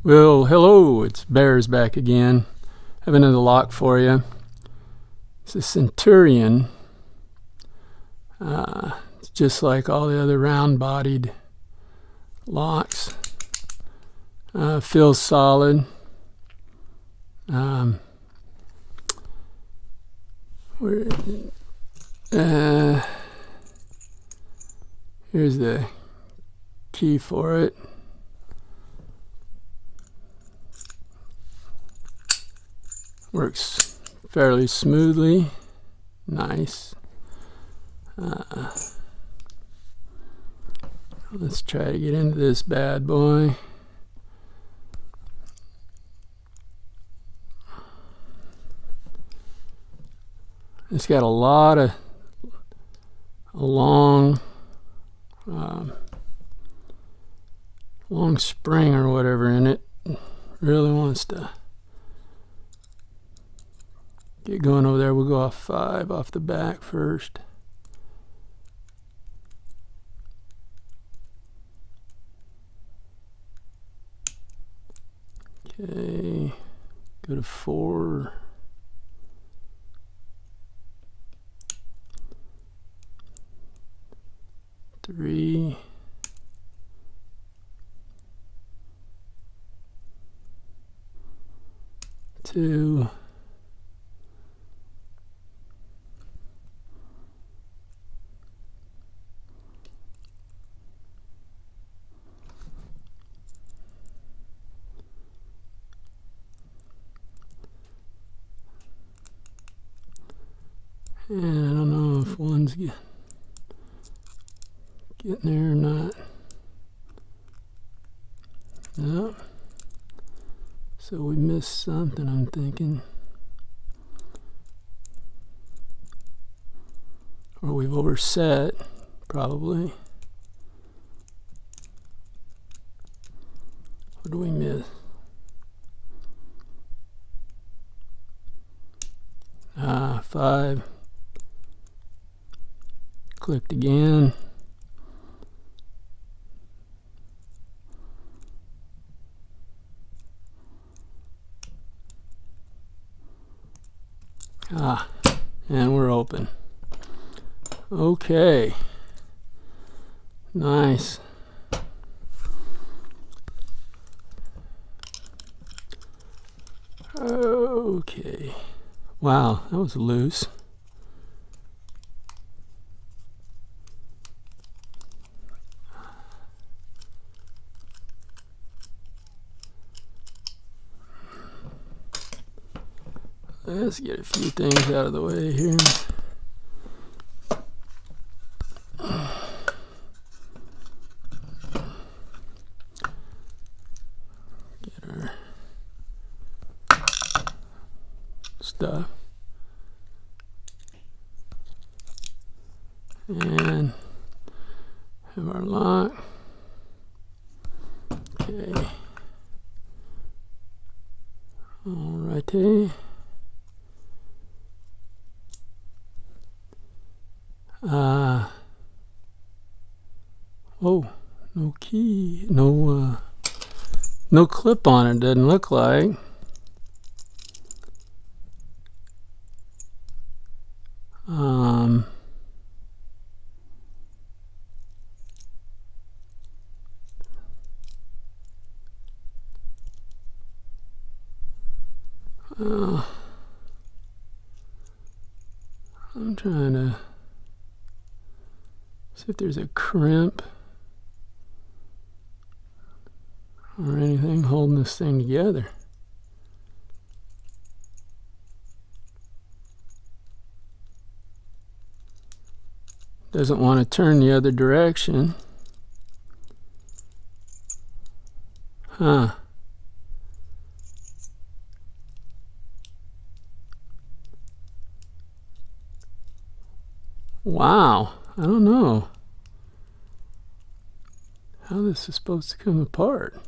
Well, hello, it's Bears back again. I have another lock for you. It's a Centurion. It's just like all the other round-bodied locks. Feels solid. Here's the key for it. Works fairly smoothly. Nice. Let's try to get into this bad boy. It's got a lot of long spring or whatever in it. Really wants to get going over there. We'll go off 5 off the back first. Okay, go to 4. Three, 2, and I don't know if one's getting there or not. No. So we missed something, I'm thinking. Or we've overset, probably. What do we miss? 5. Clicked again. And we're open. Okay. Nice. Okay. Wow, that was loose. Let's get a few things out of the way here. Get our stuff. And have our lock. Okay. Alrighty. Oh, no key, no clip on it, doesn't look like. I'm trying to see if there's a crimp or anything holding this thing together. Doesn't want to turn the other direction. Huh. Wow, I don't know how this is supposed to come apart.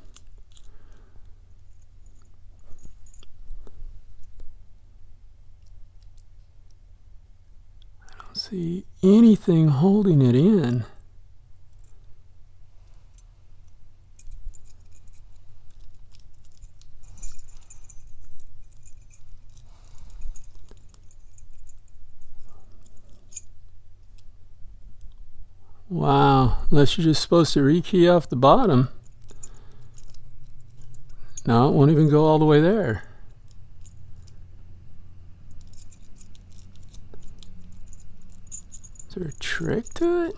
I don't see anything holding it in. Wow, unless you're just supposed to rekey off the bottom. No, it won't even go all the way there. Is there a trick to it?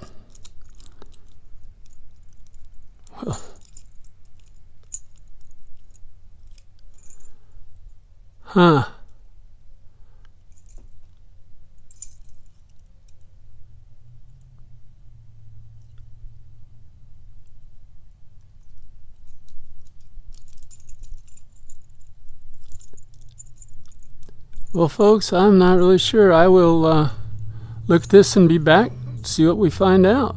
Well, huh. Well, folks, I'm not really sure. I will look at this and be back, see what we find out.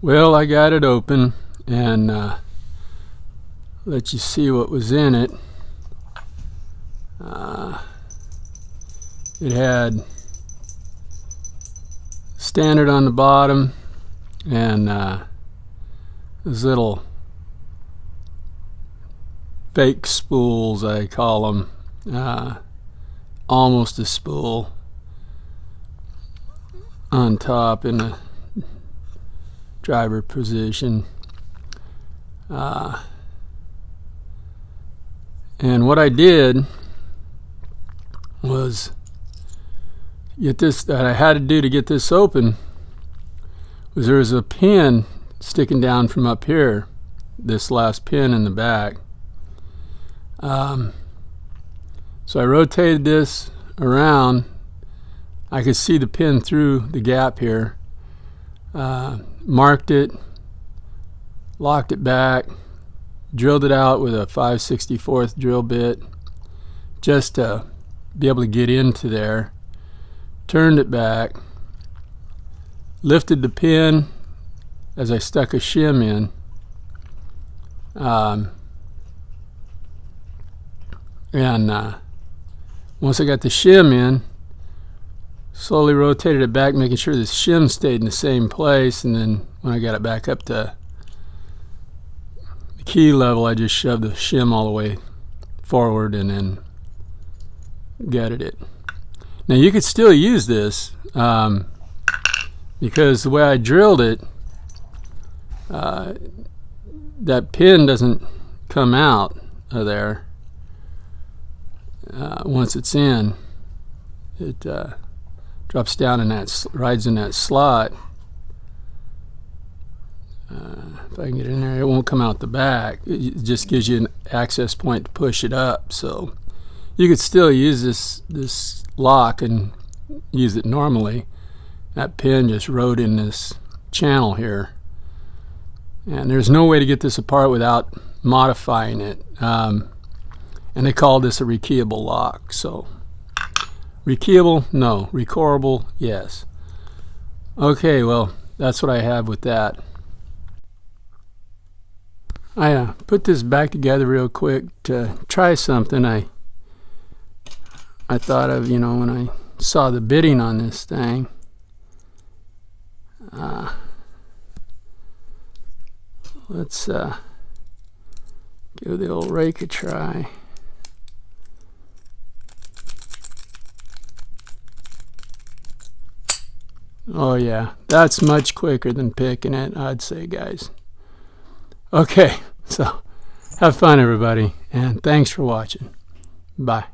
Well, I got it open and let you see what was in it. It had standard on the bottom and those little fake spools, I call them, almost a spool on top in the driver position. And what I did was get this, that I had to do to get this open, was there was a pin sticking down from up here, this last pin in the back. So I rotated this around. I could see the pin through the gap here. Marked it, locked it back, drilled it out with a 5/64 drill bit just to be able to get into there. Turned it back, lifted the pin as I stuck a shim in. Once I got the shim in, slowly rotated it back, making sure the shim stayed in the same place, and then when I got it back up to the key level, I just shoved the shim all the way forward and then gutted it. Now you could still use this because the way I drilled it, that pin doesn't come out of there. Once it's in, it drops down in that, rides in that slot. If I can get in there, it won't come out the back. It just gives you an access point to push it up. So you could still use this lock and use it normally. That pin just rode in this channel here, and there's no way to get this apart without modifying it. And they call this a rekeyable lock. So rekeyable, no. Recorable, yes. Okay, well, that's what I have with that. I put this back together real quick to try something I thought of, you know, when I saw the bidding on this thing. Let's give the old rake a try. Oh yeah, that's much quicker than picking it, I'd say, guys. Okay, so have fun, everybody, and thanks for watching. Bye.